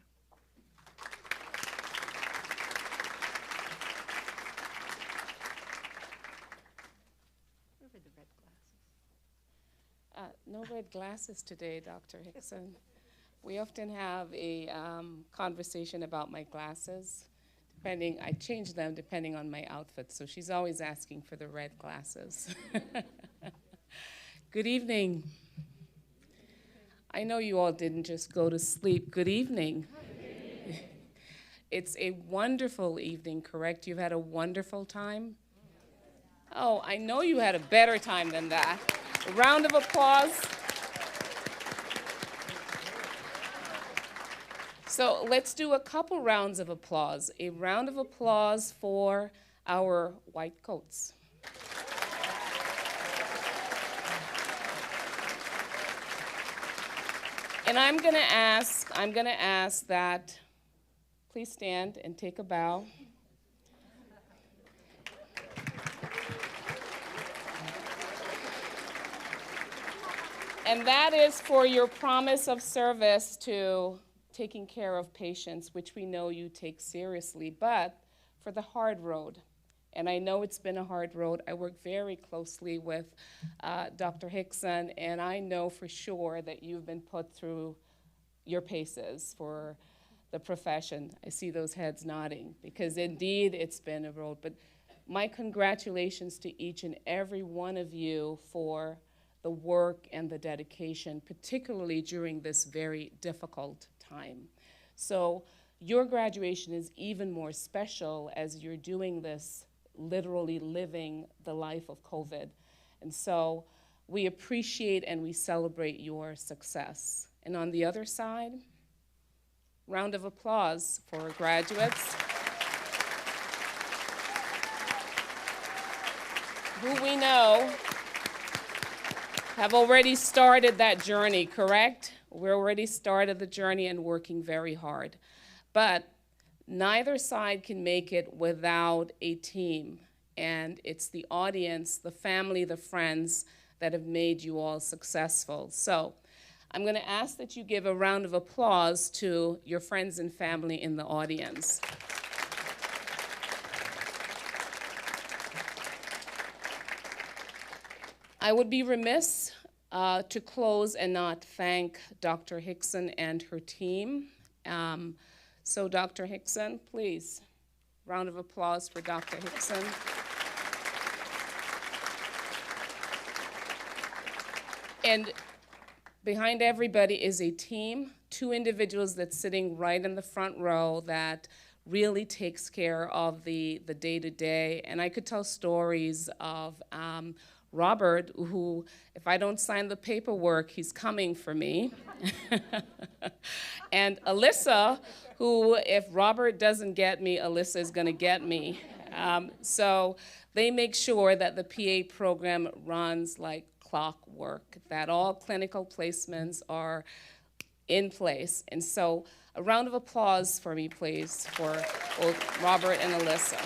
Where were the red glasses? No red glasses today, Dr. Hickson. We often have a conversation about my glasses. I change them depending on my outfit, so she's always asking for the red glasses. Good evening. I know you all didn't just go to sleep. Good evening. It's a wonderful evening, correct? You've had a wonderful time? Oh, I know you had a better time than that. A round of applause. So let's do a couple rounds of applause. A round of applause for our white coats. And I'm gonna ask that, please stand and take a bow. And that is for your promise of service to taking care of patients, which we know you take seriously, but for the hard road. And I know it's been a hard road. I work very closely with Dr. Hickson, and I know for sure that you've been put through your paces for the profession. I see those heads nodding, because indeed it's been a road. But my congratulations to each and every one of you for the work and the dedication, particularly during this very difficult time. So your graduation is even more special as you're doing this, literally living the life of COVID. And so we appreciate and we celebrate your success. And on the other side, round of applause for graduates who we know have already started that journey, correct? We're already started the journey and working very hard. But neither side can make it without a team. And it's the audience, the family, the friends that have made you all successful. So I'm going to ask that you give a round of applause to your friends and family in the audience. I would be remiss to close and not thank Dr. Hickson and her team. So Dr. Hickson, please, round of applause for Dr. Hickson. And behind everybody is a team, 2 individuals that's sitting right in the front row that really takes care of the day-to-day. And I could tell stories of Robert, who, if I don't sign the paperwork, he's coming for me. And Alyssa, who, if Robert doesn't get me, Alyssa is going to get me. So they make sure that the PA program runs like clockwork, that all clinical placements are in place. And so A round of applause for me, please, for both Robert and Alyssa.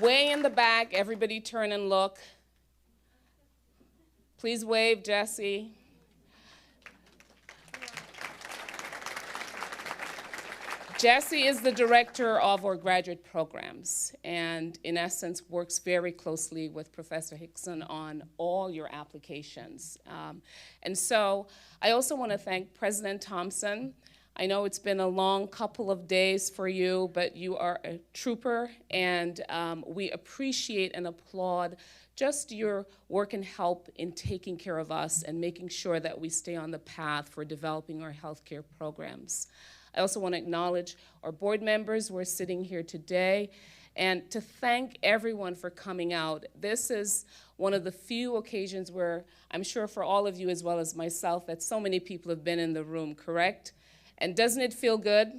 Way in the back, everybody turn and look. Please wave, Jesse. Jesse is the director of our graduate programs and in essence works very closely with Professor Hickson on all your applications. And so I also want to thank President Thompson. I know it's been a long couple of days for you, but you are a trooper, and we appreciate and applaud just your work and help in taking care of us and making sure that we stay on the path for developing our healthcare programs. I also want to acknowledge our board members who are sitting here today and to thank everyone for coming out. This is one of the few occasions where I'm sure for all of you as well as myself that so many people have been in the room, correct? And doesn't it feel good?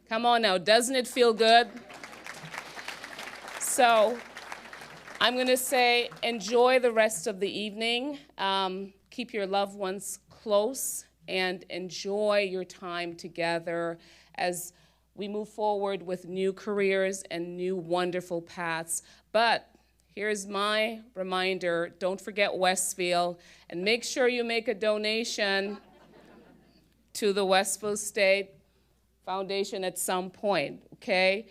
Come on now, doesn't it feel good? So I'm going to say enjoy the rest of the evening. Keep your loved ones close and enjoy your time together as we move forward with new careers and new wonderful paths. But here's my reminder, don't forget Westfield, and make sure you make a donation to the Westfield State Foundation at some point, okay?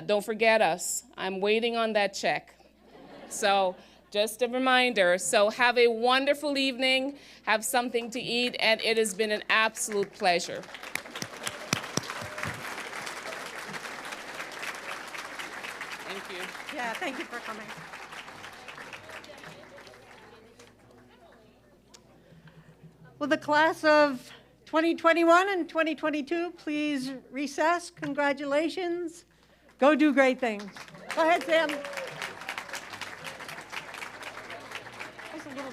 Don't forget us. I'm waiting on that check. So just a reminder. So have a wonderful evening, have something to eat, and it has been an absolute pleasure. Thank you. Yeah, thank you for coming. Will the class of 2021 and 2022 please recess? Congratulations. Go do great things. Go ahead, Sam. Just a little